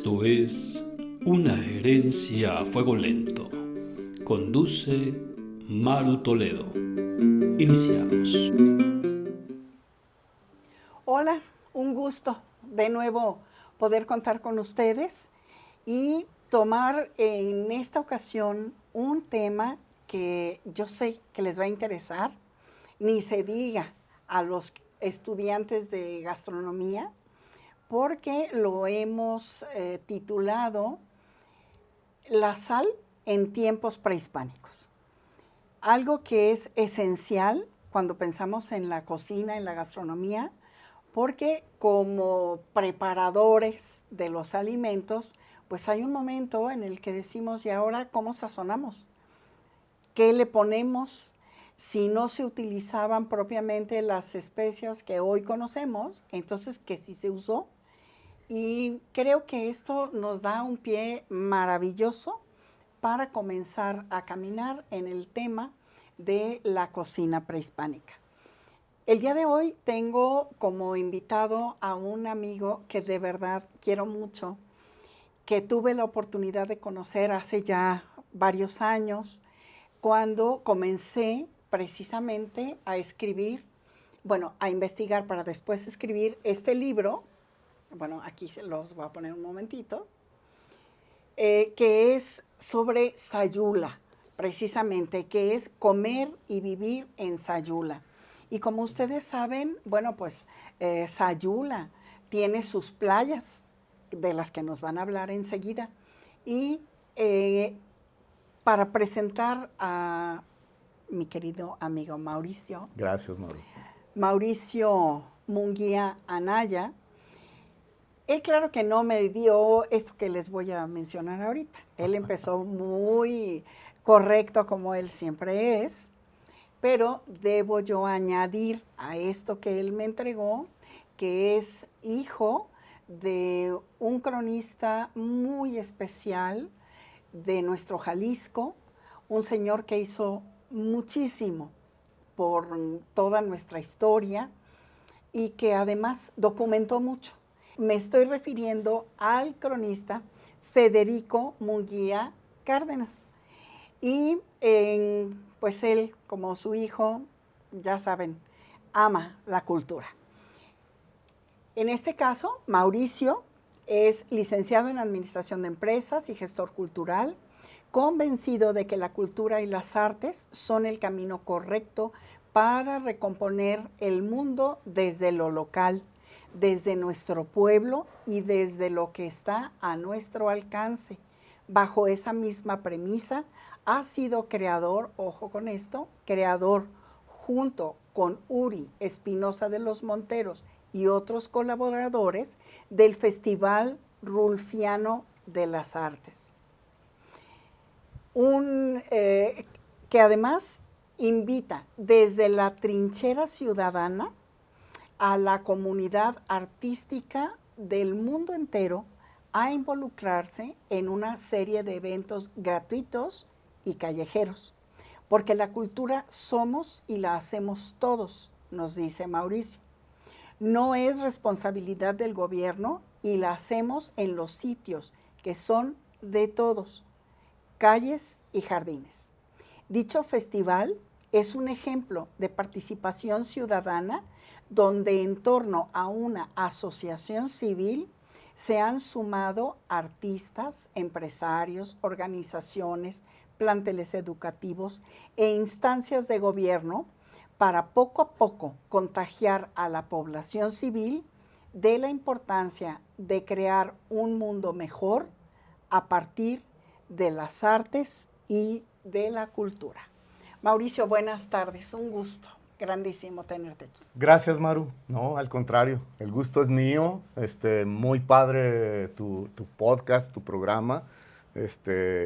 Esto es Una herencia a fuego lento. Conduce Maru Toledo. Iniciamos. Hola, un gusto de nuevo poder contar con ustedes y tomar en esta ocasión un tema que yo sé que les va a interesar, ni se diga a los estudiantes de gastronomía, porque lo hemos titulado La sal en tiempos prehispánicos. Algo que es esencial cuando pensamos en la cocina, en la gastronomía, porque como preparadores de los alimentos, pues hay un momento en el que decimos, ¿y ahora cómo sazonamos? ¿Qué le ponemos? Si no se utilizaban propiamente las especias que hoy conocemos, entonces que sí se usó. Y creo que esto nos da un pie maravilloso para comenzar a caminar en el tema de la cocina prehispánica. El día de hoy tengo como invitado a un amigo que de verdad quiero mucho, que tuve la oportunidad de conocer hace ya varios años, cuando comencé precisamente a escribir, a investigar para después escribir este libro. Bueno, aquí se los voy a poner un momentito, que es sobre Sayula, precisamente, que es comer y vivir en Sayula. Y como ustedes saben, Sayula tiene sus playas, de las que nos van a hablar enseguida. Y para presentar a mi querido amigo Mauricio. Gracias, Maru. Mauricio Munguía Anaya. Él claro que no me dio esto que les voy a mencionar ahorita. Él empezó muy correcto como él siempre es, pero debo yo añadir a esto que él me entregó, que es hijo de un cronista muy especial de nuestro Jalisco, un señor que hizo muchísimo por toda nuestra historia y que además documentó mucho. Me estoy refiriendo al cronista Federico Munguía Cárdenas. Y pues él, como su hijo, ya saben, ama la cultura. En este caso, Mauricio es licenciado en Administración de Empresas y gestor cultural, convencido de que la cultura y las artes son el camino correcto para recomponer el mundo desde lo local, desde nuestro pueblo y desde lo que está a nuestro alcance. Bajo esa misma premisa, ha sido creador, ojo con esto, creador junto con Uri Espinosa de los Monteros y otros colaboradores del Festival Rulfiano de las Artes. Que además invita desde la trinchera ciudadana a la comunidad artística del mundo entero a involucrarse en una serie de eventos gratuitos y callejeros, porque la cultura somos y la hacemos todos, nos dice Mauricio. No es responsabilidad del gobierno y la hacemos en los sitios que son de todos, calles y jardines. Dicho festival es un ejemplo de participación ciudadana donde en torno a una asociación civil se han sumado artistas, empresarios, organizaciones, planteles educativos e instancias de gobierno para poco a poco contagiar a la población civil de la importancia de crear un mundo mejor a partir de las artes y de la cultura. Mauricio, buenas tardes, un gusto grandísimo tenerte aquí. Gracias, Maru. No, al contrario, el gusto es mío. Muy padre tu podcast, tu programa.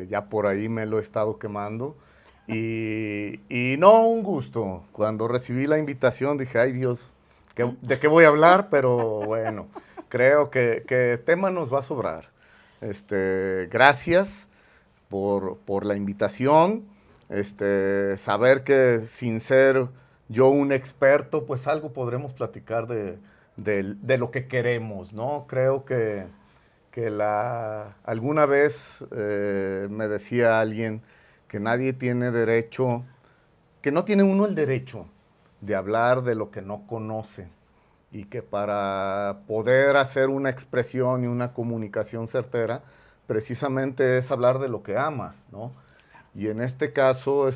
Ya por ahí me lo he estado quemando. Y no, un gusto. Cuando recibí la invitación dije, ay Dios, ¿de qué voy a hablar? Pero bueno, creo que tema nos va a sobrar. Gracias por la invitación. Saber que sin ser yo un experto, pues algo podremos platicar de lo que queremos, ¿no? Creo que alguna vez me decía alguien que nadie tiene derecho, que no tiene uno el derecho de hablar de lo que no conoce y que para poder hacer una expresión y una comunicación certera, precisamente es hablar de lo que amas, ¿no? Y en este caso,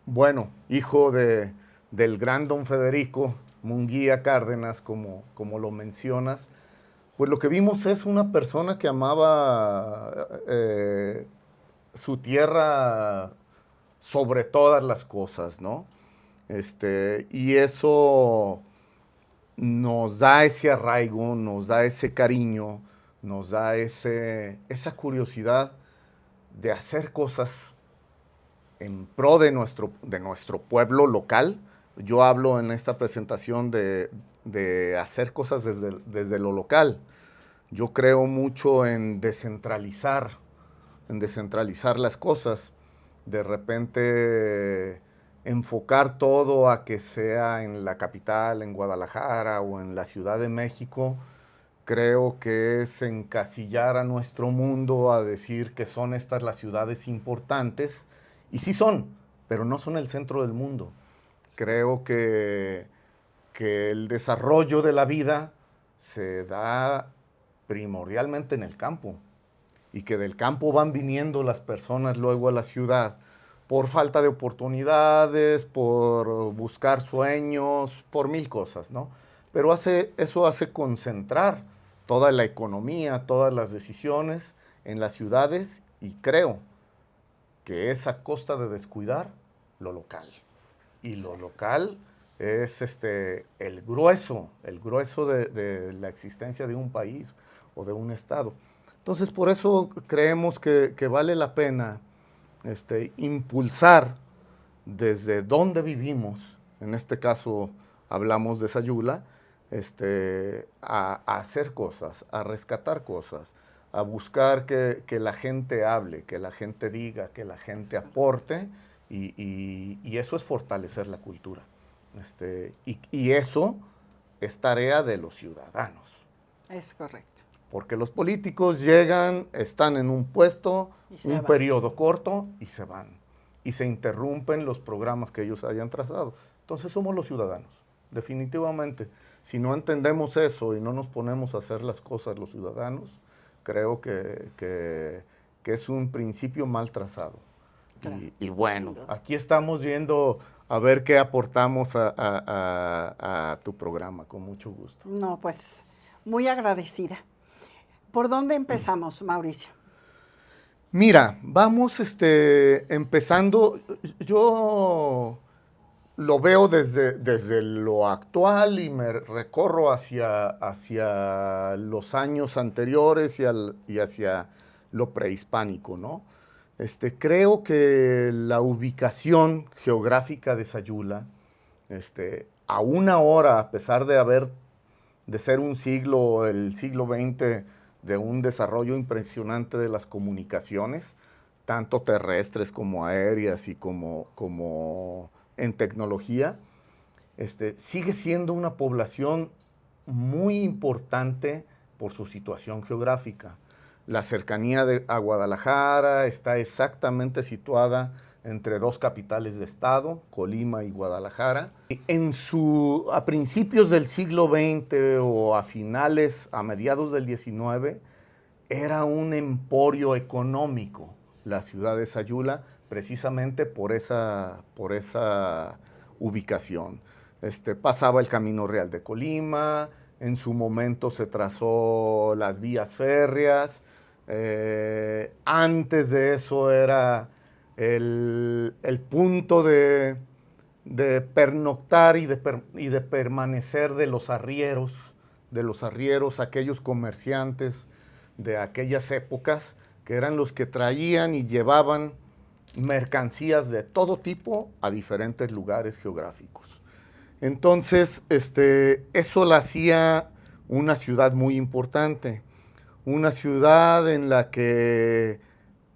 bueno, hijo del gran don Federico Munguía Cárdenas, como lo mencionas, pues lo que vimos es una persona que amaba su tierra sobre todas las cosas, ¿no? Y eso nos da ese arraigo, nos da ese cariño, nos da esa curiosidad de hacer cosas en pro de nuestro pueblo local. Yo hablo en esta presentación de hacer cosas desde lo local. Yo creo mucho en descentralizar las cosas. De repente enfocar todo a que sea en la capital, en Guadalajara o en la Ciudad de México, creo que es encasillar a nuestro mundo a decir que son estas las ciudades importantes, y sí son, pero no son el centro del mundo. Creo que el desarrollo de la vida se da primordialmente en el campo, y que del campo van viniendo las personas luego a la ciudad por falta de oportunidades, por buscar sueños, por mil cosas, ¿no? Pero eso hace concentrar toda la economía, todas las decisiones en las ciudades, y creo que es a costa de descuidar lo local. Y lo local es el grueso de la existencia de un país o de un estado. Entonces, por eso creemos que vale la pena impulsar desde donde vivimos, en este caso hablamos de Sayula, a hacer cosas, a rescatar cosas, a buscar que la gente hable, que la gente diga, que la gente aporte, y eso es fortalecer la cultura. Y eso es tarea de los ciudadanos. Es correcto. Porque los políticos llegan, están en un puesto, un periodo corto y se van. Y se interrumpen los programas que ellos hayan trazado. Entonces somos los ciudadanos, definitivamente. Si no entendemos eso y no nos ponemos a hacer las cosas los ciudadanos, creo que es un principio mal trazado. Claro. Y bueno, aquí estamos viendo a ver qué aportamos a tu programa, con mucho gusto. No, pues muy agradecida. ¿Por dónde empezamos, Mauricio? Mira, vamos empezando. Yo lo veo desde lo actual y me recorro hacia los años anteriores y hacia lo prehispánico, ¿no? Creo que la ubicación geográfica de Sayula, a una hora, a pesar de ser el siglo XX, de un desarrollo impresionante de las comunicaciones, tanto terrestres como aéreas y como en tecnología, sigue siendo una población muy importante por su situación geográfica. La cercanía a Guadalajara está exactamente situada entre dos capitales de estado, Colima y Guadalajara. A principios del siglo XX o a mediados del XIX, era un emporio económico la ciudad de Sayula, precisamente por esa ubicación. Pasaba el Camino Real de Colima, en su momento se trazó las vías férreas, antes de eso era el punto de pernoctar y de permanecer de los arrieros, aquellos comerciantes de aquellas épocas, que eran los que traían y llevaban mercancías de todo tipo a diferentes lugares geográficos. Entonces, eso la hacía una ciudad muy importante, una ciudad en la que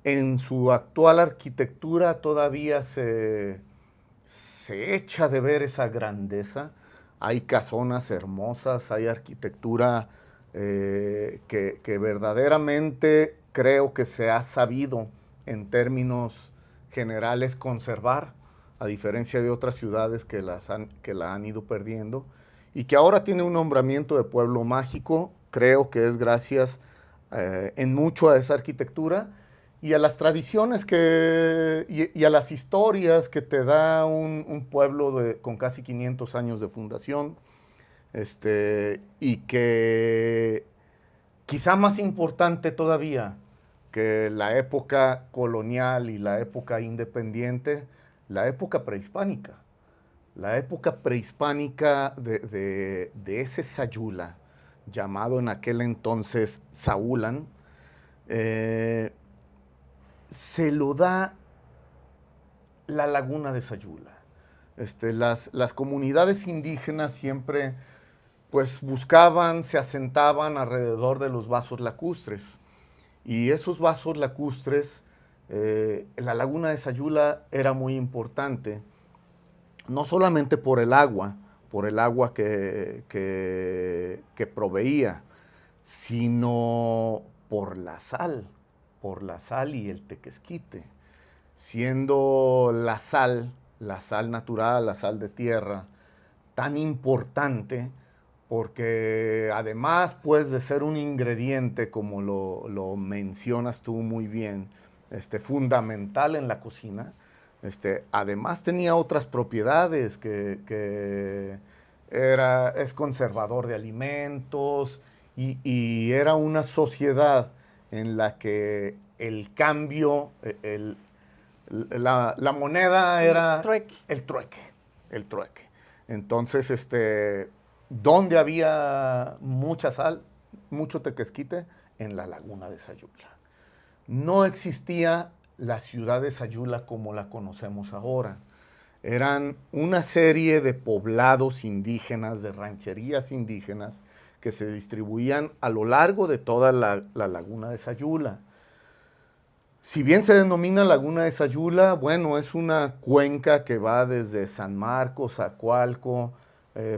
en su actual arquitectura todavía se echa de ver esa grandeza. Hay casonas hermosas, hay arquitectura que verdaderamente creo que se ha sabido en términos generales conservar, a diferencia de otras ciudades que la han ido perdiendo, y que ahora tiene un nombramiento de pueblo mágico. Creo que es gracias en mucho a esa arquitectura y a las tradiciones y a las historias que te da un pueblo con casi 500 años de fundación, y que quizá más importante todavía que la época colonial y la época independiente, la época prehispánica. La época prehispánica de ese Sayula, llamado en aquel entonces Saúlan, se lo da la laguna de Sayula. Las comunidades indígenas siempre pues buscaban, se asentaban alrededor de los vasos lacustres. Y esos vasos lacustres, la laguna de Sayula era muy importante, no solamente por el agua que proveía, sino por la sal y el tequesquite, siendo la sal natural, la sal de tierra, tan importante, porque además pues de ser un ingrediente, como lo mencionas tú muy bien, fundamental en la cocina, además tenía otras propiedades, que es conservador de alimentos, y era una sociedad en la que el cambio, la moneda era el trueque. Entonces, ¿dónde había mucha sal, mucho tequesquite? En la laguna de Sayula. No existía la ciudad de Sayula como la conocemos ahora. Eran una serie de poblados indígenas, de rancherías indígenas, que se distribuían a lo largo de toda la laguna de Sayula. Si bien se denomina laguna de Sayula, bueno, es una cuenca que va desde San Marcos a Coalco,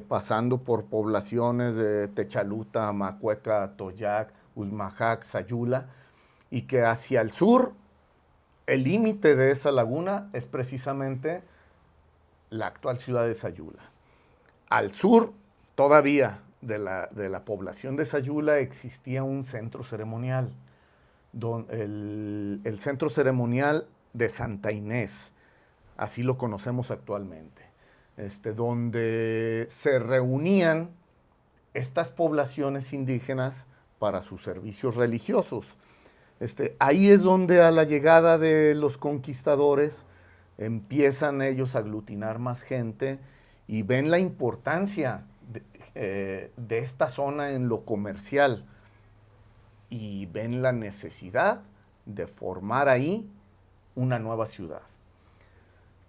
pasando por poblaciones de Techaluta, Macueca, Toyac, Usmajac, Sayula, y que hacia el sur, el límite de esa laguna es precisamente la actual ciudad de Sayula. Al sur, todavía, de la población de Sayula existía un centro ceremonial, el centro ceremonial de Santa Inés, así lo conocemos actualmente, donde se reunían estas poblaciones indígenas para sus servicios religiosos. Ahí es donde a la llegada de los conquistadores empiezan ellos a aglutinar más gente y ven la importancia de esta zona en lo comercial y ven la necesidad de formar ahí una nueva ciudad.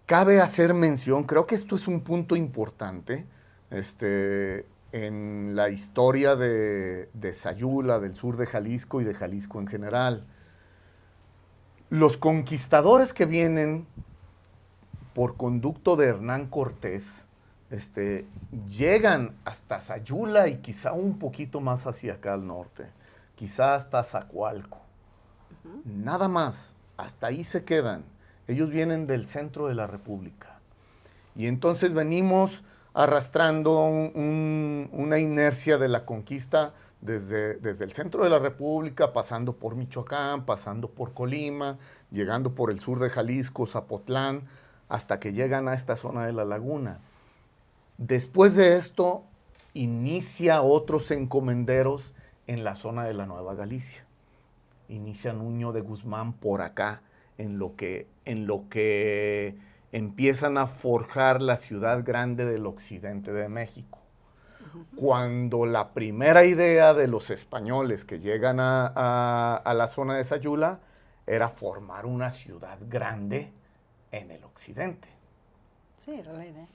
Cabe hacer mención, creo que esto es un punto importante, en la historia de Sayula, del sur de Jalisco y de Jalisco en general. Los conquistadores que vienen por conducto de Hernán Cortés, llegan hasta Sayula y quizá un poquito más hacia acá al norte, quizá hasta Zacualco. Nada más, hasta ahí se quedan. Ellos vienen del centro de la República. Y entonces venimos arrastrando una inercia de la conquista desde el centro de la República, pasando por Michoacán, pasando por Colima, llegando por el sur de Jalisco, Zapotlán, hasta que llegan a esta zona de la laguna. Después de esto, inicia otros encomenderos en la zona de la Nueva Galicia. Inicia Nuño de Guzmán por acá, en lo que empiezan a forjar la ciudad grande del occidente de México. Cuando la primera idea de los españoles que llegan a la zona de Sayula era formar una ciudad grande en el occidente. Sí, era la idea.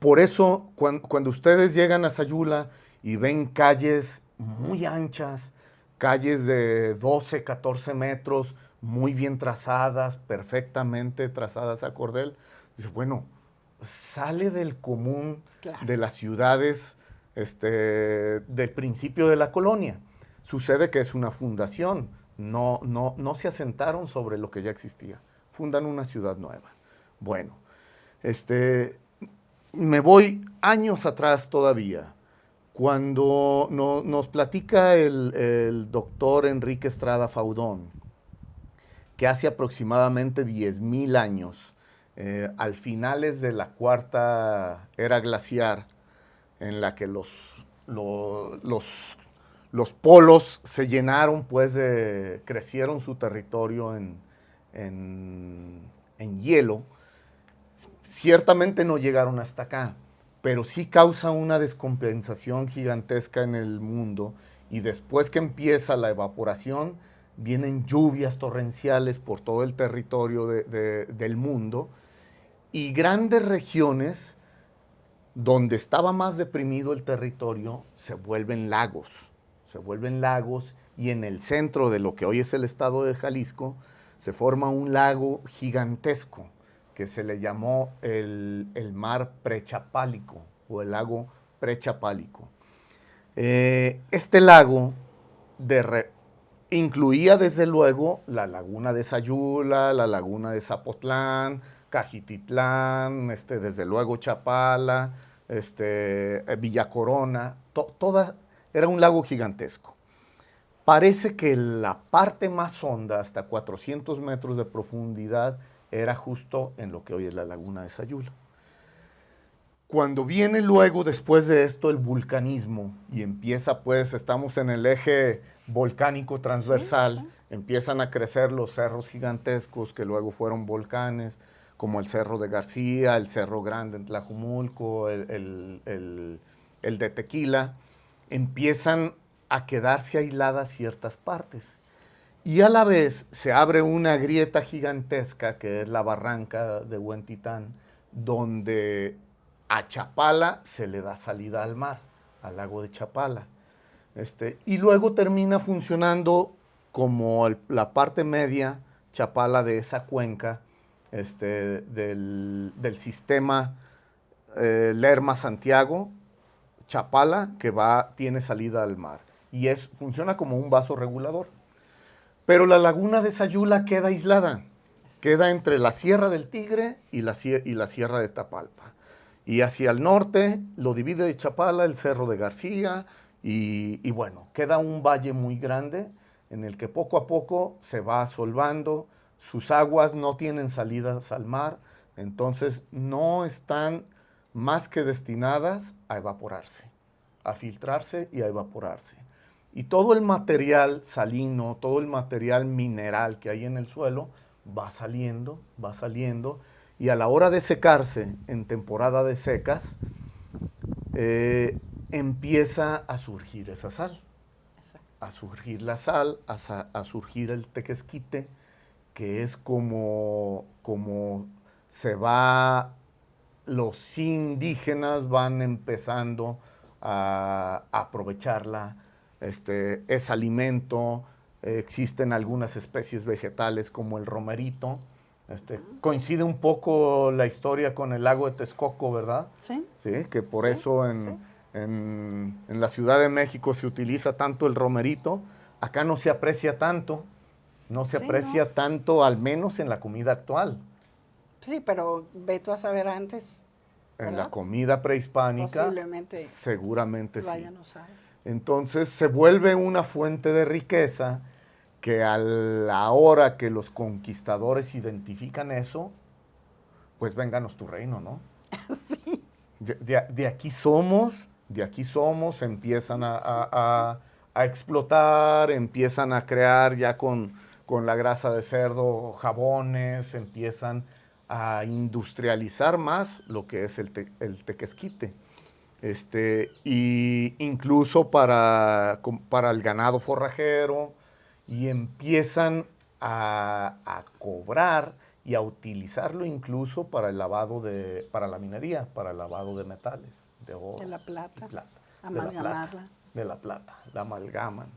Por eso, cuando ustedes llegan a Sayula y ven calles muy anchas, calles de 12, 14 metros, muy bien trazadas, perfectamente trazadas a cordel, dice, bueno, sale del común de las ciudades del principio de la colonia. Sucede que es una fundación, no se asentaron sobre lo que ya existía, fundan una ciudad nueva. Bueno, me voy años atrás todavía, cuando nos platica el doctor Enrique Estrada Faudón, que hace aproximadamente 10,000 años, al finales de la cuarta era glaciar, en la que los polos se llenaron, pues crecieron su territorio en hielo. Ciertamente no llegaron hasta acá, pero sí causa una descompensación gigantesca en el mundo, y después que empieza la evaporación, vienen lluvias torrenciales por todo el territorio del mundo, y grandes regiones donde estaba más deprimido el territorio se vuelven lagos, y en el centro de lo que hoy es el estado de Jalisco se forma un lago gigantesco que se le llamó el mar prechapálico o el lago prechapálico. Este lago incluía desde luego la laguna de Sayula, la laguna de Zapotlán, Cajititlán, desde luego Chapala, Villa Corona, era un lago gigantesco. Parece que la parte más honda, hasta 400 metros de profundidad, era justo en lo que hoy es la laguna de Sayula. Cuando viene luego, después de esto, el vulcanismo, y empieza, pues, estamos en el eje volcánico transversal, sí. Empiezan a crecer los cerros gigantescos que luego fueron volcanes, como el Cerro de García, el Cerro Grande en Tlajumulco, el de Tequila. Empiezan a quedarse aisladas ciertas partes. Y a la vez se abre una grieta gigantesca, que es la barranca de Huentitán, donde a Chapala se le da salida al mar, al lago de Chapala. Y luego termina funcionando como la parte media, Chapala, de esa cuenca, del sistema Lerma-Santiago, Chapala, que tiene salida al mar. Y funciona como un vaso regulador. Pero la laguna de Sayula queda aislada, queda entre la Sierra del Tigre y la Sierra de Tapalpa. Y hacia el norte lo divide de Chapala el Cerro de García, y bueno, queda un valle muy grande en el que poco a poco se va asolvando, sus aguas no tienen salidas al mar, entonces no están más que destinadas a evaporarse, a filtrarse y a evaporarse. Y todo el material salino, todo el material mineral que hay en el suelo va saliendo, y a la hora de secarse, en temporada de secas, empieza a surgir esa sal. A surgir la sal, a surgir el tequesquite, que es como los indígenas van empezando a aprovecharla. Es alimento, existen algunas especies vegetales como el romerito. Coincide un poco la historia con el lago de Texcoco, ¿verdad? Sí. Sí, que por eso en la Ciudad de México se utiliza tanto el romerito. Acá no se aprecia tanto, tanto, al menos en la comida actual. Sí, pero ve tú a saber antes, ¿verdad? En la comida prehispánica, posiblemente seguramente sí. Vayan a usar. Entonces se vuelve una fuente de riqueza que a la hora que los conquistadores identifican eso, pues vénganos tu reino, ¿no? Sí. De aquí somos, empiezan a explotar, empiezan a crear ya con la grasa de cerdo jabones, empiezan a industrializar más lo que es el tequesquite. Y incluso para el ganado forrajero, y empiezan a cobrar y a utilizarlo incluso para el lavado para la minería, para el lavado de metales, de oro. De la plata. Amalgamarla. De la plata, la amalgaman.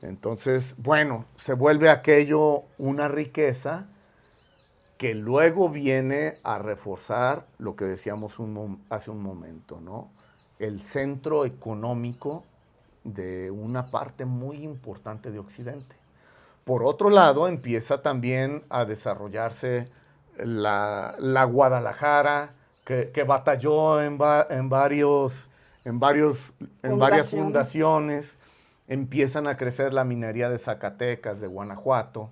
Entonces, bueno, se vuelve aquello una riqueza que luego viene a reforzar lo que decíamos hace un momento, ¿no? el centro económico de una parte muy importante de Occidente. Por otro lado, empieza también a desarrollarse la Guadalajara, que batalló en varias fundaciones. Empiezan a crecer la minería de Zacatecas, de Guanajuato,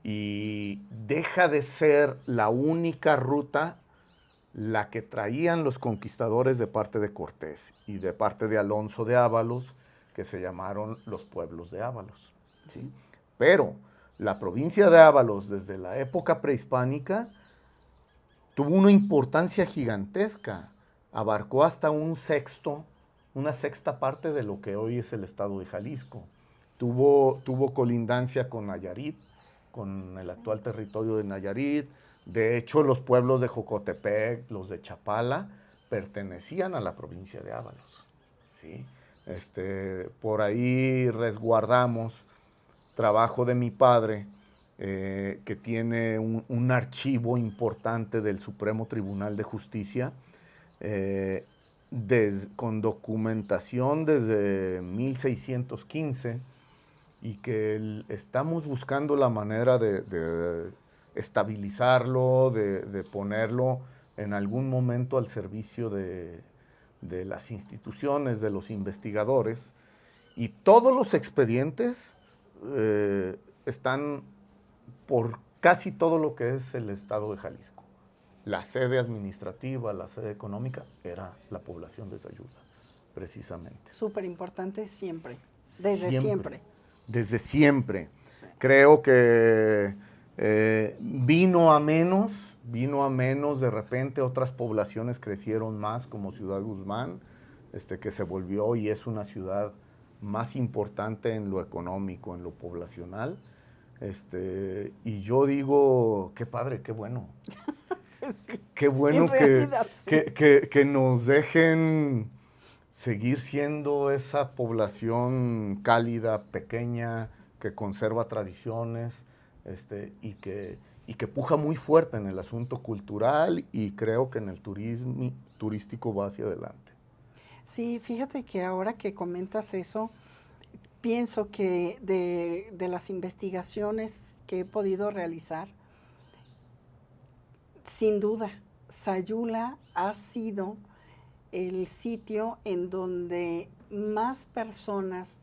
y deja de ser la única ruta la que traían los conquistadores de parte de Cortés y de parte de Alonso de Ábalos, que se llamaron los pueblos de Ábalos, ¿sí? Pero la provincia de Ábalos, desde la época prehispánica, tuvo una importancia gigantesca. Abarcó hasta una sexta parte de lo que hoy es el estado de Jalisco. Tuvo colindancia con Nayarit, con el actual territorio de Nayarit. De hecho, los pueblos de Jocotepec, los de Chapala, pertenecían a la provincia de Ábalos, ¿sí? Por ahí resguardamos trabajo de mi padre, que tiene un archivo importante del Supremo Tribunal de Justicia, con documentación desde 1615, y que estamos buscando la manera de estabilizarlo, de ponerlo en algún momento al servicio de las instituciones, de los investigadores, y todos los expedientes están por casi todo lo que es el estado de Jalisco. La sede administrativa, la sede económica, era la población de Sayula, precisamente. Súper importante siempre, desde siempre. Desde siempre. Sí. Creo que vino a menos, de repente otras poblaciones crecieron más, como Ciudad Guzmán, que se volvió y es una ciudad más importante en lo económico, en lo poblacional. Y yo digo, qué padre, qué bueno. Sí, qué bueno que nos dejen seguir siendo esa población cálida, pequeña, que conserva tradiciones, y que puja muy fuerte en el asunto cultural, y creo que en el turístico va hacia adelante. Sí, fíjate que ahora que comentas eso, pienso que de las investigaciones que he podido realizar, sin duda, Sayula ha sido el sitio en donde más personas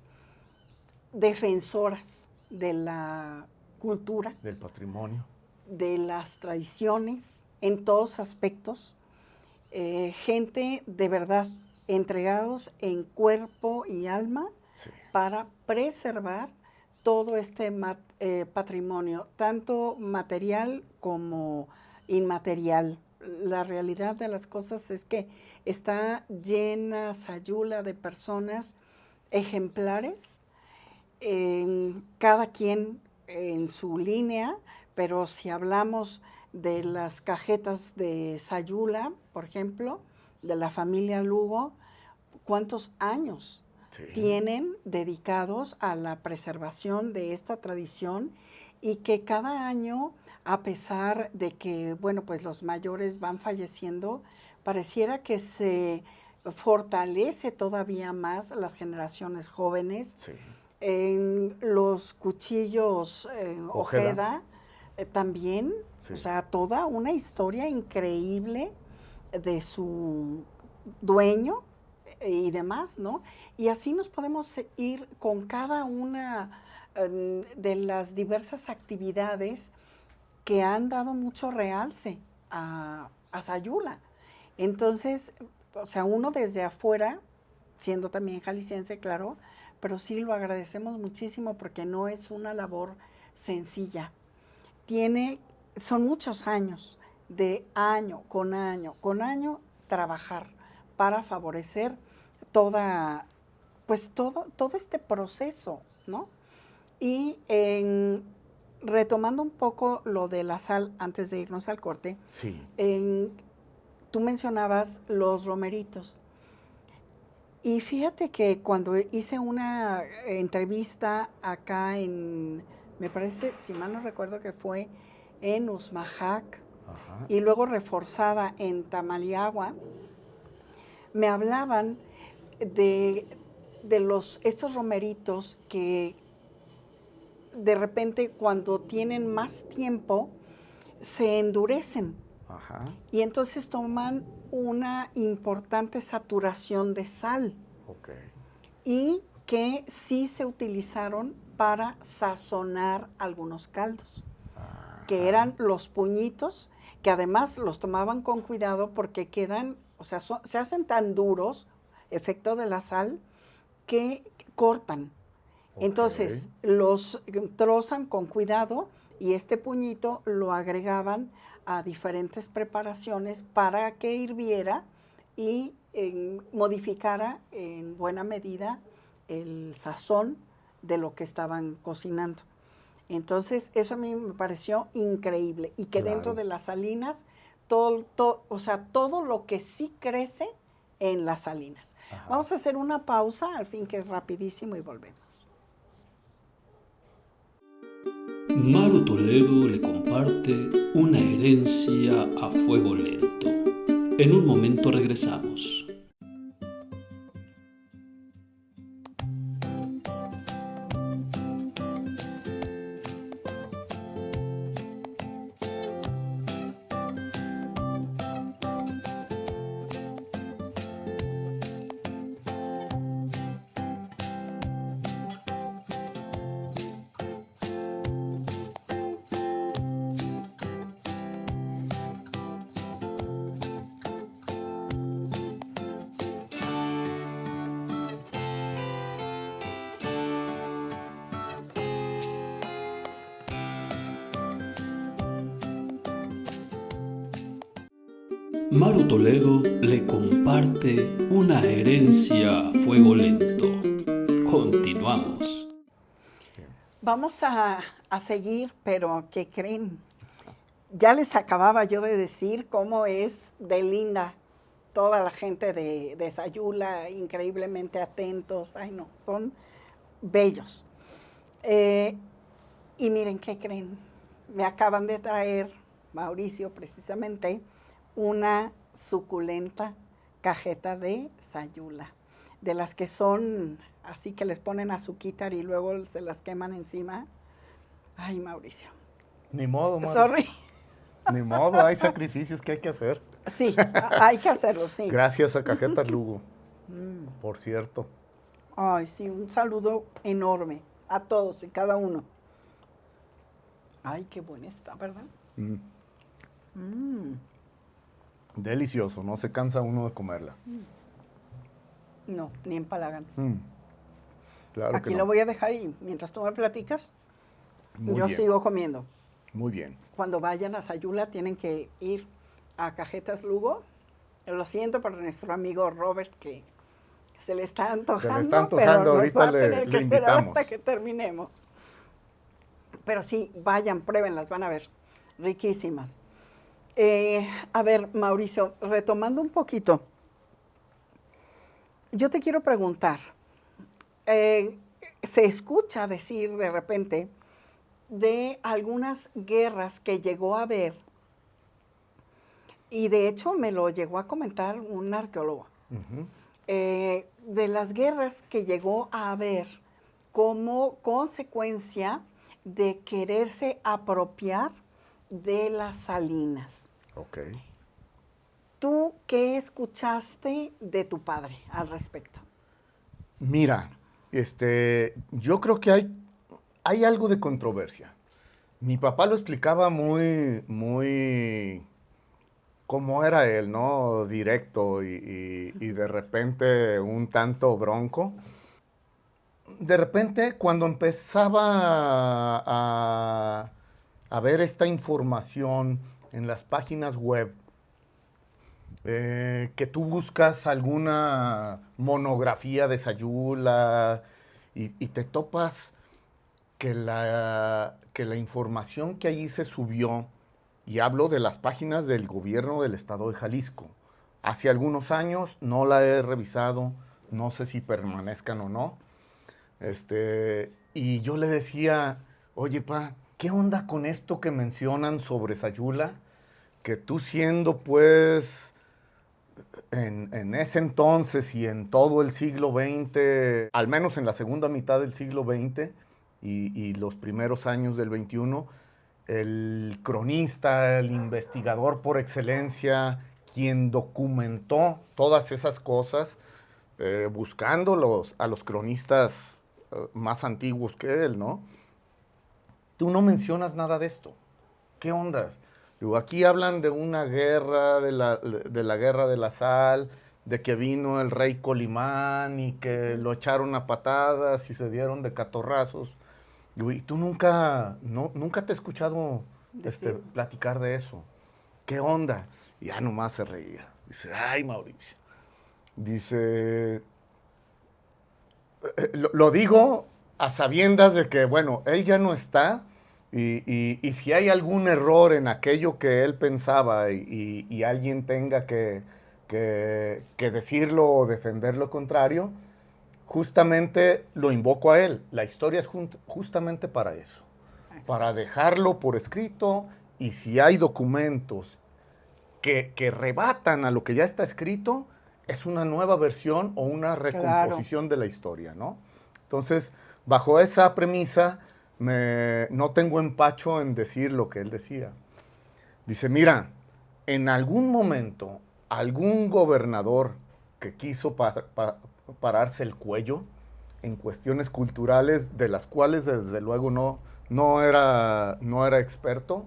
defensoras de la cultura, del patrimonio, de las tradiciones, en todos aspectos, gente de verdad entregados en cuerpo y alma, sí, para preservar todo este patrimonio, tanto material como inmaterial. La realidad de las cosas es que está llena Sayula de personas ejemplares, cada quien en su línea, pero si hablamos de las cajetas de Sayula, por ejemplo, de la familia Lugo, ¿cuántos años tienen dedicados a la preservación de esta tradición? Y que cada año, a pesar de que, bueno, pues los mayores van falleciendo, pareciera que se fortalece todavía más las generaciones jóvenes. Sí. En los cuchillos Ojeda también, sí, o sea, toda una historia increíble de su dueño y demás, ¿no? Y así nos podemos ir con cada una de las diversas actividades que han dado mucho realce a Sayula. Entonces, o sea, uno desde afuera, siendo también jalisciense, claro, pero sí lo agradecemos muchísimo porque no es una labor sencilla. Son muchos años, de año con año, trabajar para favorecer todo este proceso, ¿no? Y retomando un poco lo de la sal, antes de irnos al corte, sí, tú mencionabas los romeritos. Y fíjate que cuando hice una entrevista acá me parece, si mal no recuerdo, que fue en Usmajac, y luego reforzada en Tamaliagua, me hablaban de estos romeritos que de repente cuando tienen más tiempo se endurecen. Ajá. Y entonces toman una importante saturación de sal. Ok. Y que sí se utilizaron para sazonar algunos caldos, que eran los puñitos, que además los tomaban con cuidado porque quedan, o sea, se hacen tan duros, efecto de la sal, que cortan. Okay. Entonces los trozan con cuidado y este puñito lo agregaban a diferentes preparaciones para que hirviera y modificara en buena medida el sazón de lo que estaban cocinando. Entonces, eso a mí me pareció increíble. Y que dentro de las salinas, o sea, todo lo que sí crece en las salinas. Ajá. Vamos a hacer una pausa, al fin que es rapidísimo, y volvemos. Maru Toledo le comparte una herencia a fuego lento. En un momento regresamos. Maru Toledo le comparte una herencia a fuego lento. Continuamos. Vamos a seguir, pero ¿qué creen? Ya les acababa yo de decir cómo es de linda toda la gente de Sayula, increíblemente atentos. Ay, no, son bellos. Y miren, ¿qué creen? Me acaban de traer, Mauricio precisamente, una suculenta cajeta de Sayula, de las que son así que les ponen azuquitar y luego se las queman encima. Ay, Mauricio. Ni modo, Maru. Sorry. Ni modo, hay sacrificios que hay que hacer. Sí, hay que hacerlo, sí. Gracias a Cajetas Lugo, por cierto. Ay, sí, un saludo enorme a todos y cada uno. Ay, qué buena está, ¿verdad? Delicioso, no se cansa uno de comerla. No, ni empalagan. Claro Aquí que no. lo voy a dejar y mientras tú me platicas, yo sigo comiendo. Muy bien. Cuando vayan a Sayula tienen que ir a Cajetas Lugo. Lo siento por nuestro amigo Robert que se le está antojando, se le está antojando, pero ahorita nos va a tener que esperar invitamos. hasta que terminemos. Pero sí, vayan, pruébenlas, van a ver, riquísimas. A ver, Mauricio, retomando un poquito, yo te quiero preguntar, se escucha decir de repente de algunas guerras que llegó a haber, y de hecho me lo llegó a comentar un arqueólogo, de las guerras que llegó a haber como consecuencia de quererse apropiar de las salinas. Ok. ¿Tú qué escuchaste de tu padre al respecto? Mira, yo creo que hay algo de controversia. Mi papá lo explicaba muy como era él, ¿no? Directo y de repente un tanto bronco. De repente, cuando empezaba a ver esta información en las páginas web, que tú buscas alguna monografía de Sayula y te topas que la información que allí se subió, y hablo de las páginas del gobierno del estado de Jalisco, hace algunos años, no la he revisado, no sé si permanezcan o no, y yo le decía, oye, pa, ¿qué onda con esto que mencionan sobre Sayula? Que tú siendo, pues, en ese entonces y en todo el siglo XX, al menos en la segunda mitad del siglo XX y los primeros años del XXI, el cronista, el investigador por excelencia, quien documentó todas esas cosas, buscando a los cronistas más antiguos que él, ¿no? Tú no mencionas nada de esto. ¿Qué ondas? Digo, aquí hablan de una guerra, de la guerra de la sal, de que vino el rey Colimán y que lo echaron a patadas y se dieron de catorrazos. Digo, y tú nunca te he escuchado platicar de eso. ¿Qué onda? Y ya nomás se reía. Dice, ay, Mauricio. Dice, lo digo a sabiendas de que, bueno, él ya no está y si hay algún error en aquello que él pensaba y alguien tenga que decirlo o defender lo contrario, justamente lo invoco a él. La historia es justamente para eso, para dejarlo por escrito y si hay documentos que rebatan a lo que ya está escrito, es una nueva versión o una recomposición de la historia, ¿no? Entonces, bajo esa premisa, no tengo empacho en decir lo que él decía. Dice, mira, en algún momento, algún gobernador que quiso pararse el cuello en cuestiones culturales de las cuales desde luego no era experto,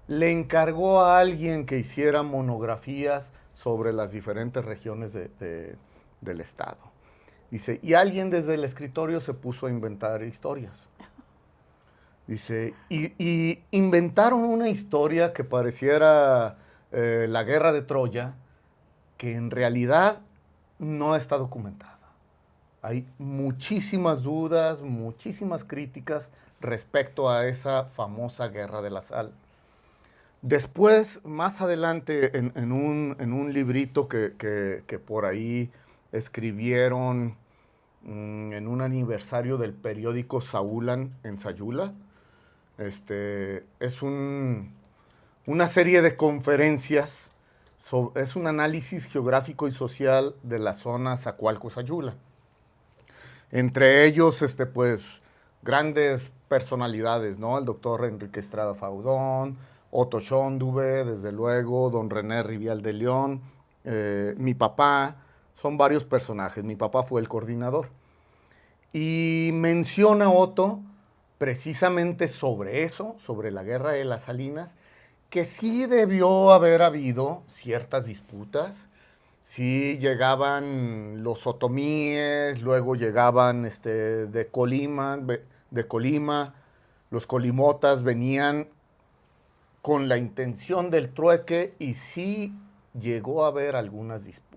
le encargó a alguien que hiciera monografías sobre las diferentes regiones del estado. Dice, y alguien desde el escritorio se puso a inventar historias. Dice, y inventaron una historia que pareciera la guerra de Troya, que en realidad no está documentada. Hay muchísimas dudas, muchísimas críticas respecto a esa famosa guerra de la sal. Después, más adelante, en un librito que por ahí escribieron en un aniversario del periódico Saúlan en Sayula, es una serie de conferencias, es un análisis geográfico y social de la zona Zacualco-Sayula. Entre ellos, pues, grandes personalidades, ¿no? El doctor Enrique Estrada Faudón, Otto Schonduve, desde luego, don René Rivial de León, mi papá, son varios personajes. Mi papá fue el coordinador. Y menciona Otto precisamente sobre eso, sobre la guerra de las Salinas, que sí debió haber habido ciertas disputas. Sí llegaban los otomíes, luego llegaban de Colima, los colimotas venían con la intención del trueque y sí llegó a haber algunas disputas.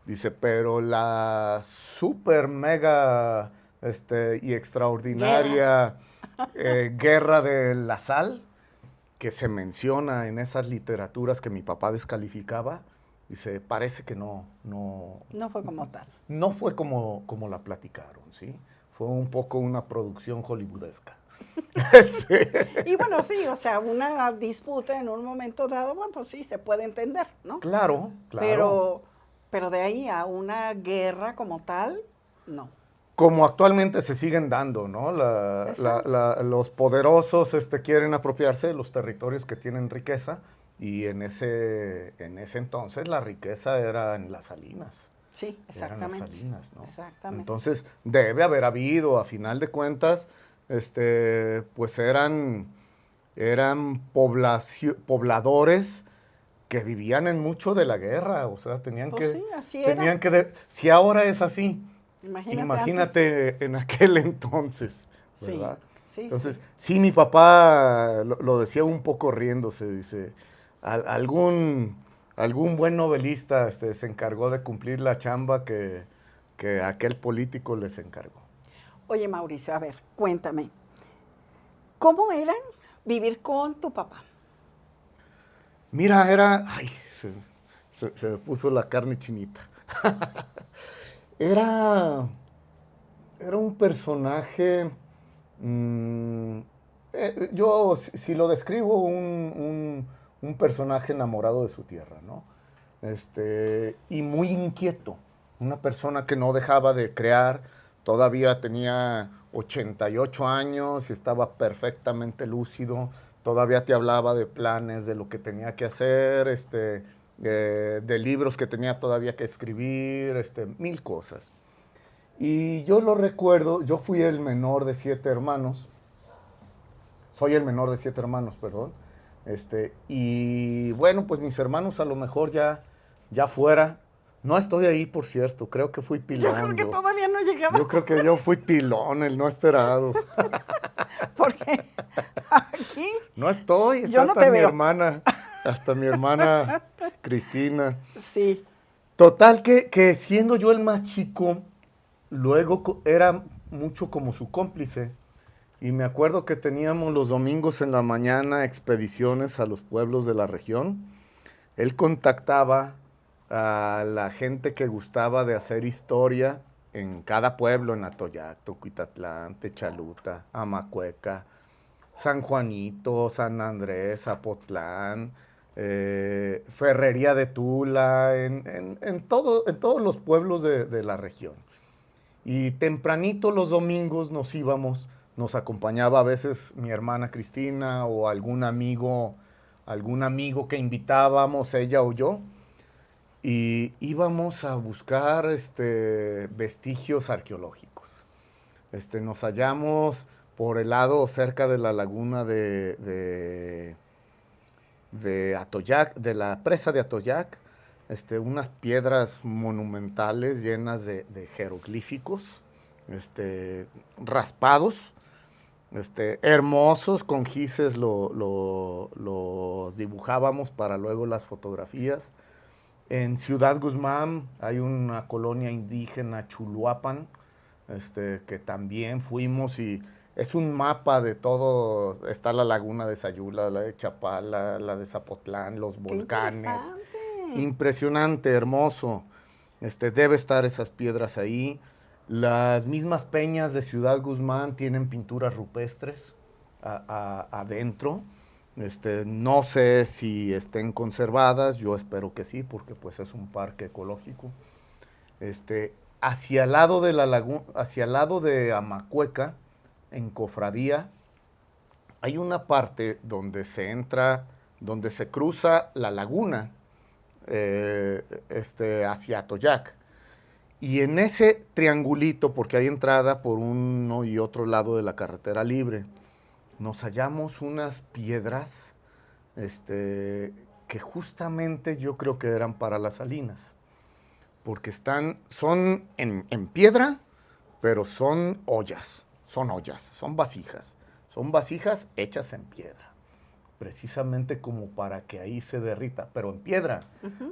Dice, pero la super mega y extraordinaria guerra de la sal, que se menciona en esas literaturas que mi papá descalificaba, dice, parece que no fue como tal. No fue como la platicaron, ¿sí? Fue un poco una producción hollywoodesca. Sí. Y bueno, sí, o sea, una disputa en un momento dado, bueno, pues sí, se puede entender, ¿no? Claro, claro. Pero de ahí a una guerra como tal, no. Como actualmente se siguen dando, ¿no? Los poderosos quieren apropiarse de los territorios que tienen riqueza y en ese entonces la riqueza era en las salinas. Sí, exactamente. Eran las salinas, ¿no? Exactamente. Entonces debe haber habido, a final de cuentas, pues eran pobladores que vivían en mucho de la guerra, o sea, tenían que si ahora es así, imagínate en aquel entonces, ¿verdad? Sí, entonces, sí, mi papá lo decía un poco riéndose, dice, algún buen novelista se encargó de cumplir la chamba que aquel político les encargó. Oye, Mauricio, a ver, cuéntame, ¿cómo era vivir con tu papá? Mira, ay, se me puso la carne chinita. Era un personaje, yo si lo describo, un personaje enamorado de su tierra, ¿no? y muy inquieto. Una persona que no dejaba de crear, todavía tenía 88 años y estaba perfectamente lúcido, todavía te hablaba de planes, de lo que tenía que hacer, de libros que tenía todavía que escribir, mil cosas. Y yo lo recuerdo, yo fui el menor de 7 hermanos, soy el menor de 7 hermanos, perdón, y bueno, pues mis hermanos a lo mejor ya fuera. No estoy ahí, por cierto, creo que fui pilón. Yo creo que todavía no llegabas. Yo creo que yo fui pilón, el no esperado. Porque aquí No estoy, está yo no hasta te mi veo. hasta mi hermana Cristina. Sí. Total que siendo yo el más chico, luego era mucho como su cómplice. Y me acuerdo que teníamos los domingos en la mañana expediciones a los pueblos de la región. Él contactaba a la gente que gustaba de hacer historia en cada pueblo, en Atoyac, Tocuitatlán, Techaluta, Amacueca, San Juanito, San Andrés, Zapotlán, Ferrería de Tula, en todos los pueblos de la región. Y tempranito los domingos nos íbamos, nos acompañaba a veces mi hermana Cristina o algún amigo que invitábamos, ella o yo, y íbamos a buscar vestigios arqueológicos. Nos hallamos por el lado cerca de la laguna de Atoyac, de la presa de Atoyac, unas piedras monumentales llenas de jeroglíficos, raspados, hermosos, con gises los dibujábamos para luego las fotografías. En Ciudad Guzmán hay una colonia indígena, Chuluapan, que también fuimos y es un mapa de todo. Está la laguna de Sayula, la de Chapala, la de Zapotlán, los volcanes. Impresionante, hermoso. Debe estar esas piedras ahí. Las mismas peñas de Ciudad Guzmán tienen pinturas rupestres adentro. No sé si estén conservadas, yo espero que sí, porque pues es un parque ecológico. Hacia el lado de la laguna, hacia el lado de Amacueca, en Cofradía, hay una parte donde se entra, donde se cruza la laguna hacia Atoyac. Y en ese triangulito, porque hay entrada por uno y otro lado de la carretera libre, nos hallamos unas piedras que justamente yo creo que eran para las salinas, porque son en piedra, pero son ollas, son vasijas hechas en piedra, precisamente como para que ahí se derrita, pero en piedra,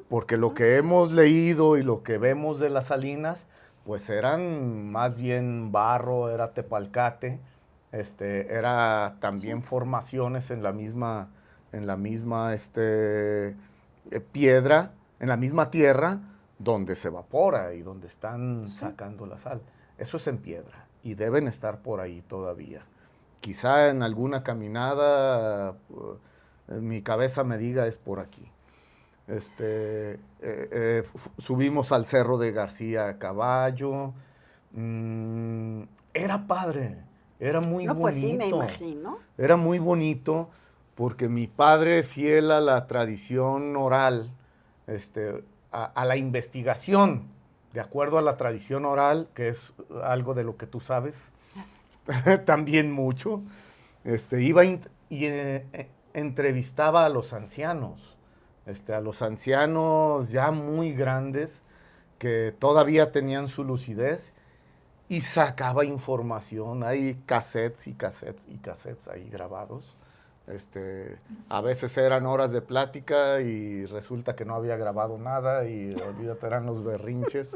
porque lo que hemos leído y lo que vemos de las salinas, pues eran más bien barro, era tepalcate, era también formaciones en la misma piedra, en la misma tierra, donde se evapora y donde están sacando la sal. Eso es en piedra y deben estar por ahí todavía. Quizá en alguna caminada mi cabeza me diga es por aquí. Subimos al Cerro de García a caballo. Era padre. Era muy bonito. Pues sí, me imagino. Era muy bonito porque mi padre, fiel a la tradición oral, a la investigación, de acuerdo a la tradición oral, que es algo de lo que tú sabes, también mucho, iba y entrevistaba a los ancianos ya muy grandes, que todavía tenían su lucidez, y sacaba información. Hay cassettes y cassettes y cassettes ahí grabados. A veces eran horas de plática y resulta que no había grabado nada y olvídate, eran los berrinches.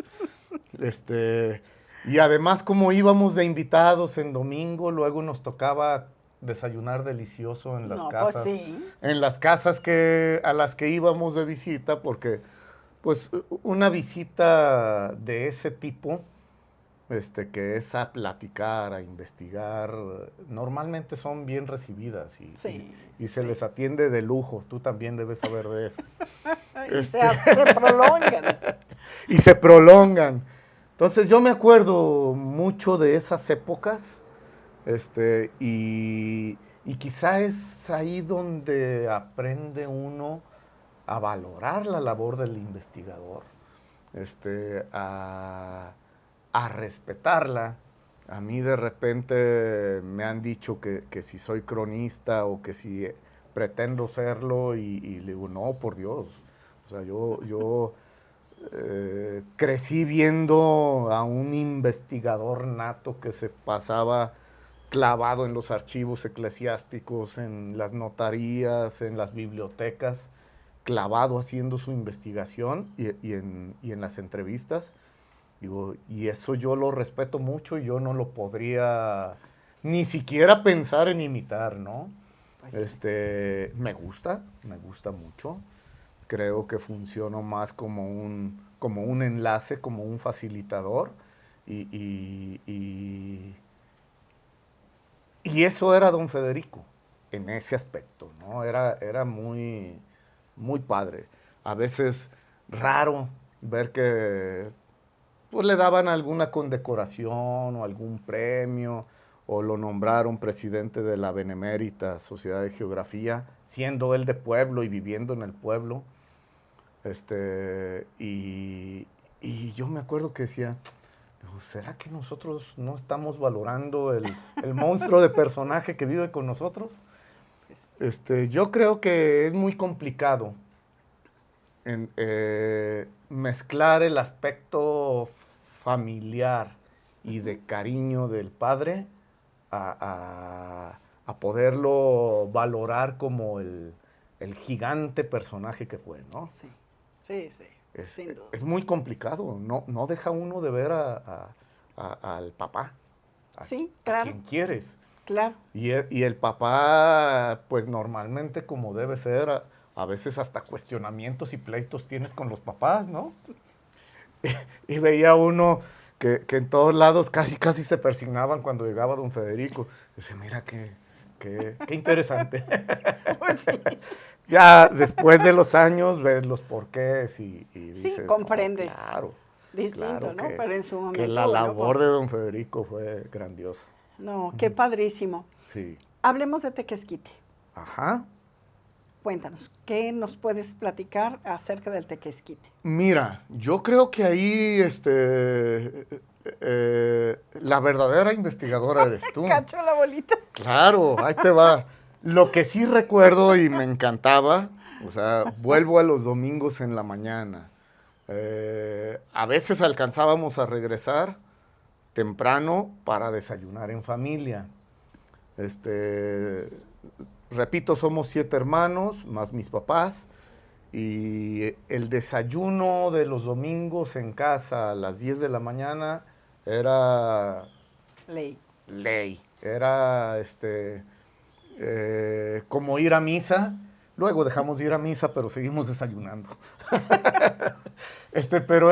Y además, como íbamos de invitados en domingo, luego nos tocaba desayunar delicioso en las casas. Pues sí. En las casas a las que íbamos de visita, porque pues una visita de ese tipo, que es a platicar, a investigar, normalmente son bien recibidas y se les atiende de lujo. Tú también debes saber de eso. Y se prolongan. Y se prolongan. Entonces yo me acuerdo mucho de esas épocas, y quizá es ahí donde aprende uno a valorar la labor del investigador, a respetarla. A mí de repente me han dicho que si soy cronista o que si pretendo serlo, y le digo, no, por Dios. O sea, yo crecí viendo a un investigador nato que se pasaba clavado en los archivos eclesiásticos, en las notarías, en las bibliotecas, clavado haciendo su investigación y en las entrevistas. Digo, y eso yo lo respeto mucho y yo no lo podría ni siquiera pensar en imitar, ¿no? Pues sí. Me gusta mucho. Creo que funciono más como un enlace, como un facilitador. Y eso era don Federico, en ese aspecto, ¿no? Era muy, muy padre. A veces raro ver que pues, le daban alguna condecoración o algún premio, o lo nombraron presidente de la Benemérita Sociedad de Geografía, siendo él de pueblo y viviendo en el pueblo. Y yo me acuerdo que decía, ¿será que nosotros no estamos valorando el monstruo de personaje que vive con nosotros? Yo creo que es muy complicado mezclar el aspecto familiar y de cariño del padre a poderlo valorar como el gigante personaje que fue, ¿no? Sí, sí, sí. Sin duda. Es muy complicado, no deja uno de ver al papá, sí, claro. A quien quieres. Claro. Y el papá, pues normalmente como debe ser, a veces hasta cuestionamientos y pleitos tienes con los papás, ¿no? Y veía uno que en todos lados casi se persignaban cuando llegaba don Federico. Dice, mira qué interesante. Pues sí. Ya después de los años ves los porqués y dices, sí, comprendes. No, claro. Distinto, claro ¿no? Pero en su momento. Que la labor pues, de don Federico fue grandiosa. No, qué padrísimo. Sí. Hablemos de Tequesquite. Ajá. Cuéntanos, ¿qué nos puedes platicar acerca del Tequesquite? Mira, yo creo que ahí la verdadera investigadora eres tú. Cacho la bolita. Claro, ahí te va. Lo que sí recuerdo y me encantaba, o sea, vuelvo a los domingos en la mañana. A veces alcanzábamos a regresar temprano para desayunar en familia. Repito, somos 7 hermanos, más mis papás, y el desayuno de los domingos en casa a las 10 de la mañana era ley. Era como ir a misa. Luego dejamos de ir a misa, pero seguimos desayunando. Pero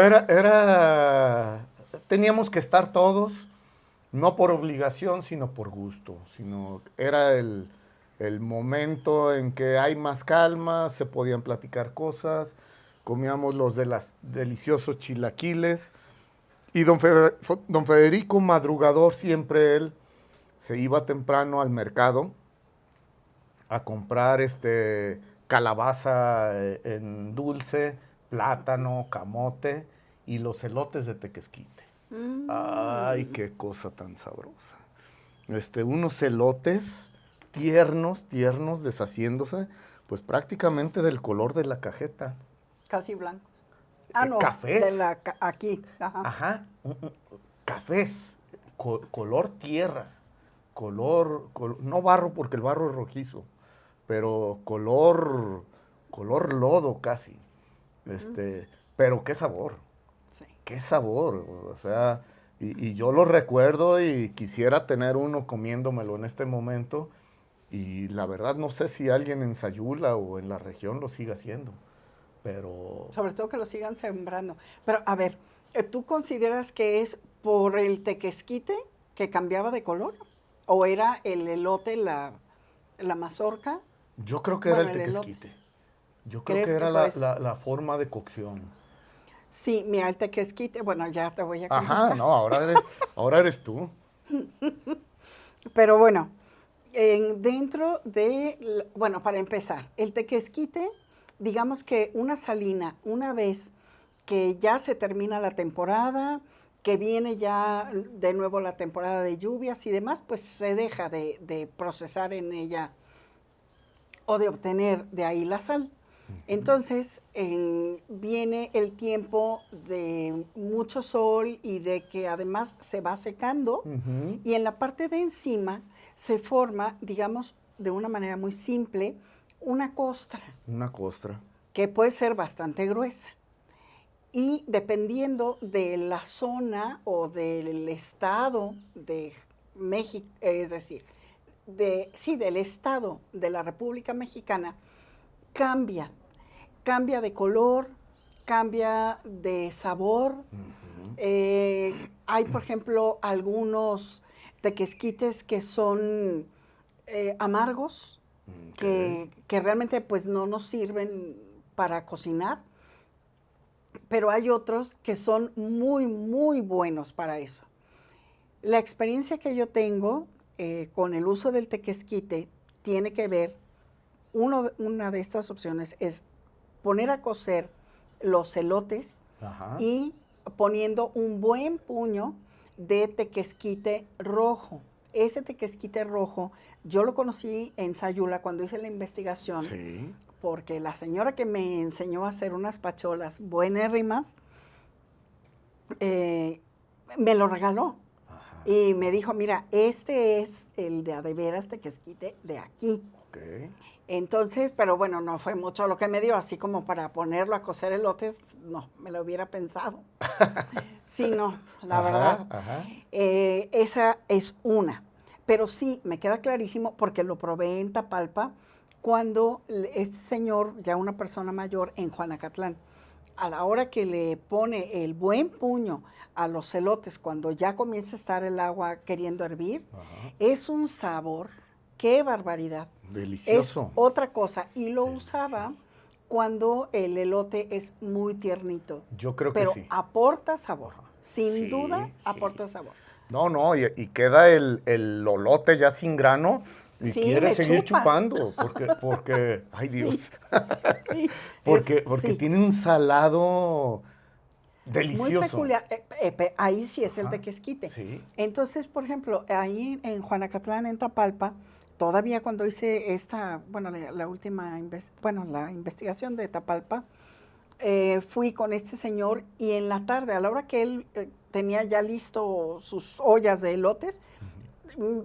teníamos que estar todos, no por obligación, sino por gusto. Era el momento en que hay más calma, se podían platicar cosas, comíamos los de los deliciosos chilaquiles. Y don Federico, madrugador siempre él, se iba temprano al mercado a comprar calabaza en dulce, plátano, camote y los elotes de Tequesquite. Ay, qué cosa tan sabrosa. Unos elotes tiernos, deshaciéndose, pues prácticamente del color de la cajeta. Casi blancos. No, cafés. Aquí. Ajá, cafés, color tierra, color, no barro porque el barro es rojizo, pero color lodo casi. Pero qué sabor. Sí. Qué sabor, o sea, y yo lo recuerdo y quisiera tener uno comiéndomelo en este momento, y la verdad no sé si alguien en Sayula o en la región lo siga haciendo, pero... Sobre todo que lo sigan sembrando. Pero, a ver, ¿tú consideras que es por el Tequesquite que cambiaba de color? ¿O era el elote, la mazorca? Yo creo que era el Tequesquite. Yo creo ¿Crees que que era por eso? la forma de cocción. Sí, mira, el tequesquite, bueno, ya te voy a Ajá, contestar. no, ahora eres tú. Pero bueno, bueno, para empezar, el tequesquite, digamos que una salina, una vez que ya se termina la temporada, que viene ya de nuevo la temporada de lluvias y demás, pues se deja de procesar en ella o de obtener de ahí la sal. Entonces viene el tiempo de mucho sol y de que además se va secando Ujú. y en la parte de encima se forma, digamos, de una manera muy simple, una costra Una costra. que puede ser bastante gruesa. Y dependiendo de la zona o del estado de México, es decir, del estado de la República Mexicana, cambia. Cambia de color, cambia de sabor. Hay, por ejemplo, algunos tequesquites que son amargos, Ok. que realmente pues no nos sirven para cocinar, pero hay otros que son muy, muy buenos para eso. La experiencia que yo tengo con el uso del tequesquite tiene que ver, una de estas opciones es poner a cocer los elotes Ajá. y poniendo un buen puño de tequesquite rojo. Ese tequesquite rojo, yo lo conocí en Sayula cuando hice la investigación, Sí. porque la señora que me enseñó a hacer unas pacholas buenérrimas, me lo regaló. Ajá. Y me dijo, mira, este es el de a de veras tequesquite de aquí. Ok. Entonces, pero bueno, no fue mucho lo que me dio, así como para ponerlo a cocer elotes, no, me lo hubiera pensado. Sí, no, la verdad. Ajá. Esa es una. Pero sí, me queda clarísimo porque lo probé en Tapalpa cuando este señor, ya una persona mayor en Juanacatlán, a la hora que le pone el buen puño a los elotes, cuando ya comienza a estar el agua queriendo hervir, Ajá. es un sabor, qué barbaridad. Delicioso. Es otra cosa. Y lo Delicioso. usaba cuando el elote es muy tiernito. Yo creo que pero sí. aporta sabor. Sin Sí, duda, sí. aporta sabor. No, y queda el lolote ya sin grano y Sí, quiere le seguir chupas. chupando, porque, ay Dios, Sí, porque sí, tiene un salado muy delicioso. peculiar. Ahí sí es el Ajá, tequesquite. sí. Entonces, por ejemplo, ahí en Juanacatlán, en Tapalpa, todavía cuando hice la última, la investigación de Tapalpa, fui con este señor y en la tarde, a la hora que él tenía ya listo sus ollas de elotes,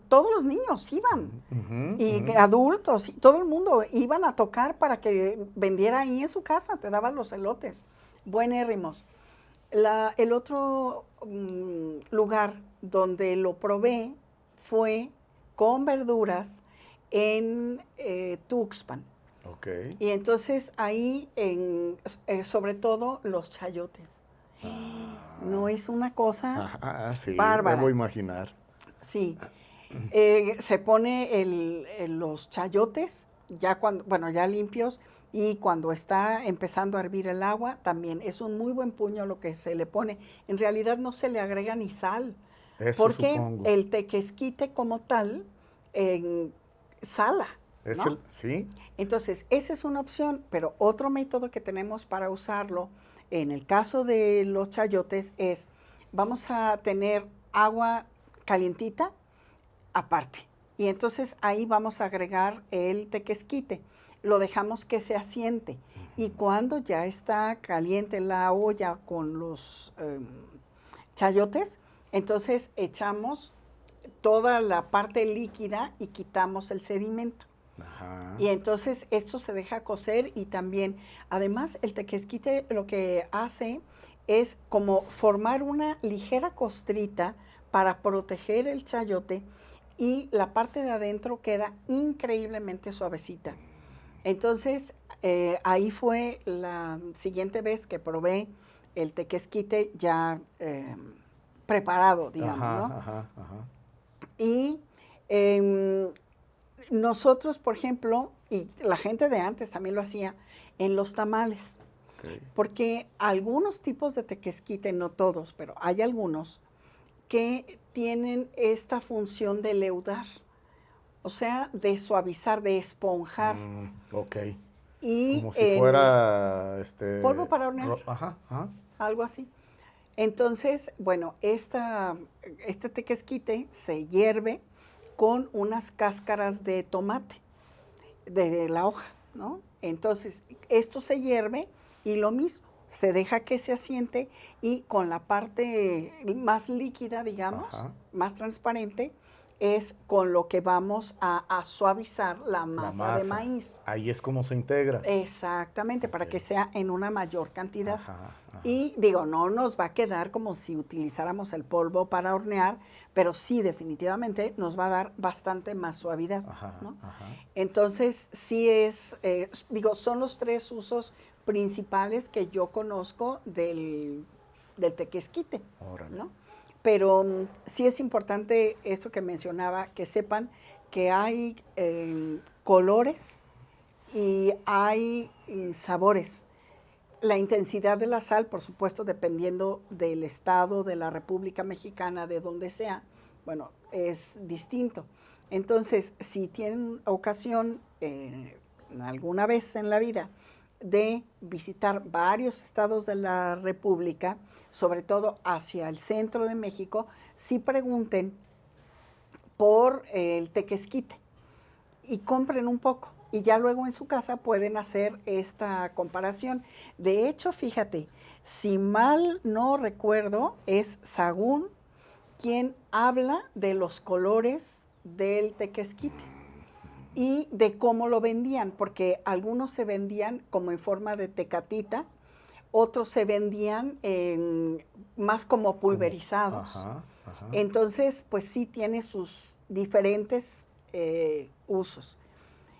todos los niños iban. Y adultos, y todo el mundo iban a tocar para que vendiera ahí en su casa, te daban los elotes, buenérrimos. El otro lugar donde lo probé fue con verduras en Tuxpan. Ok. Y entonces ahí, sobre todo, los chayotes. No es una cosa Sí, bárbara. debo imaginar. Sí. Se pone los chayotes ya ya limpios y cuando está empezando a hervir el agua también es un muy buen puño lo que se le pone. En realidad no se le agrega ni sal, Eso porque supongo. el tequesquite como tal sala, ¿no? Sí. Entonces, esa es una opción, pero otro método que tenemos para usarlo en el caso de los chayotes es, vamos a tener agua calientita aparte. Y entonces ahí vamos a agregar el tequesquite. Lo dejamos que se asiente. Y cuando ya está caliente la olla con los chayotes, entonces echamos toda la parte líquida y quitamos el sedimento. Ajá. Y entonces esto se deja cocer y también, además, el tequesquite lo que hace es como formar una ligera costrita para proteger el chayote y la parte de adentro queda increíblemente suavecita. Entonces, ahí fue la siguiente vez que probé el tequesquite ya preparado, digamos, ¿no? Ajá. Y nosotros, por ejemplo, y la gente de antes también lo hacía, en los tamales. Okay. Porque algunos tipos de tequesquite, no todos, pero hay algunos que tienen esta función de leudar, o sea, de suavizar, de esponjar. Ok. Y como si fuera polvo para hornear. Ajá. Algo así. Entonces, bueno, este tequesquite se hierve con unas cáscaras de tomate, de la hoja, ¿no? Entonces, esto se hierve y lo mismo, se deja que se asiente y con la parte más líquida, digamos, Ajá. más transparente, es con lo que vamos a suavizar la masa de maíz. Ahí es como se integra. Exactamente, para que sea en una mayor cantidad. Ajá. Y digo, no nos va a quedar como si utilizáramos el polvo para hornear, pero sí definitivamente nos va a dar bastante más suavidad, ¿no? Entonces, sí son los 3 usos principales que yo conozco del tequesquite, ¿no? Pero sí es importante esto que mencionaba, que sepan que hay colores y hay sabores. La intensidad de la sal, por supuesto, dependiendo del estado de la República Mexicana, de donde sea, bueno, es distinto. Entonces, si tienen ocasión alguna vez en la vida de visitar varios estados de la República, sobre todo hacia el centro de México, sí pregunten por el tequesquite y compren un poco. Y ya luego en su casa pueden hacer esta comparación. De hecho, fíjate, si mal no recuerdo, es Sahagún quien habla de los colores del tequesquite y de cómo lo vendían, porque algunos se vendían como en forma de tecatita, otros se vendían más como pulverizados. Entonces, pues sí tiene sus diferentes usos.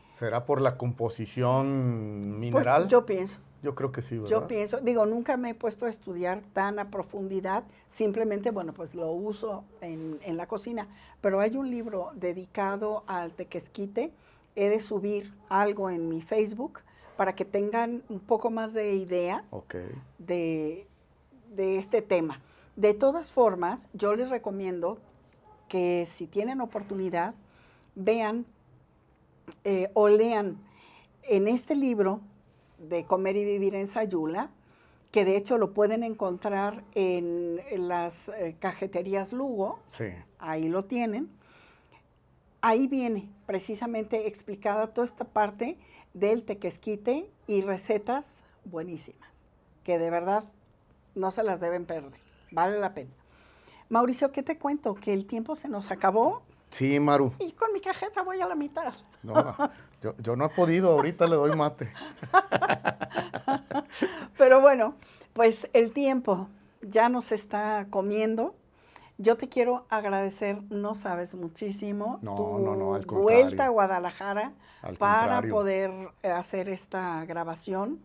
¿Será por la composición mineral? Pues yo pienso. Yo creo que sí, ¿verdad? Yo pienso, nunca me he puesto a estudiar tan a profundidad, simplemente, bueno, pues lo uso en la cocina, pero hay un libro dedicado al tequesquite, he de subir algo en mi Facebook para que tengan un poco más de idea de este tema. De todas formas, yo les recomiendo que si tienen oportunidad, vean o lean en este libro de Comer y Vivir en Sayula, que de hecho lo pueden encontrar en las cajeterías Lugo, sí. Ahí lo tienen. Ahí viene precisamente explicada toda esta parte del tequesquite y recetas buenísimas, que de verdad no se las deben perder, vale la pena. Mauricio, ¿qué te cuento? Que el tiempo se nos acabó. Sí, Maru. Y con mi cajeta voy a la mitad. No, yo no he podido, ahorita le doy mate. Pero bueno, pues el tiempo ya nos está comiendo. Yo te quiero agradecer, no sabes, muchísimo No, al contrario. Vuelta a Guadalajara para contrario. poder hacer esta grabación.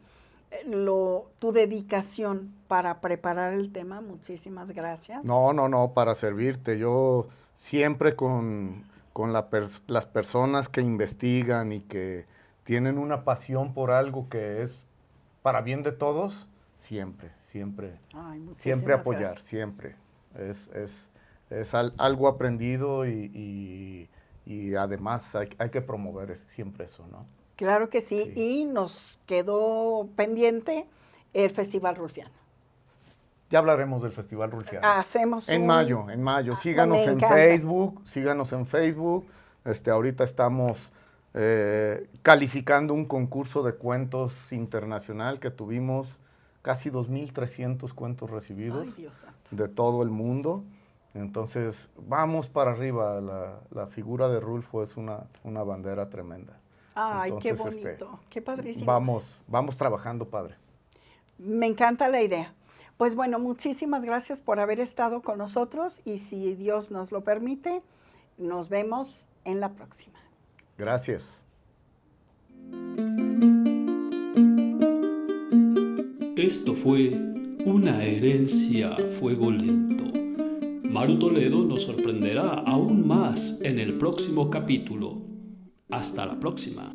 Tu dedicación para preparar el tema, muchísimas gracias. No, para servirte. Yo siempre con las personas que investigan y que tienen una pasión por algo que es para bien de todos, siempre apoyar, gracias. siempre. Es algo aprendido y además hay que promover siempre eso, ¿no? Claro que sí, y nos quedó pendiente el Festival Rulfiano. Ya hablaremos del Festival Rulfiano. Hacemos en mayo. Síganos en Facebook. Ahorita estamos calificando un concurso de cuentos internacional que tuvimos casi 2,300 cuentos recibidos. Ay, Dios santo. De todo el mundo. Entonces, vamos para arriba. La figura de Rulfo es una bandera tremenda. Ay, entonces, qué bonito, qué padrísimo. Vamos trabajando, padre. Me encanta la idea. Pues bueno, muchísimas gracias por haber estado con nosotros y si Dios nos lo permite, nos vemos en la próxima. Gracias. Esto fue Una herencia a fuego lento. Maru Toledo nos sorprenderá aún más en el próximo capítulo. Hasta la próxima.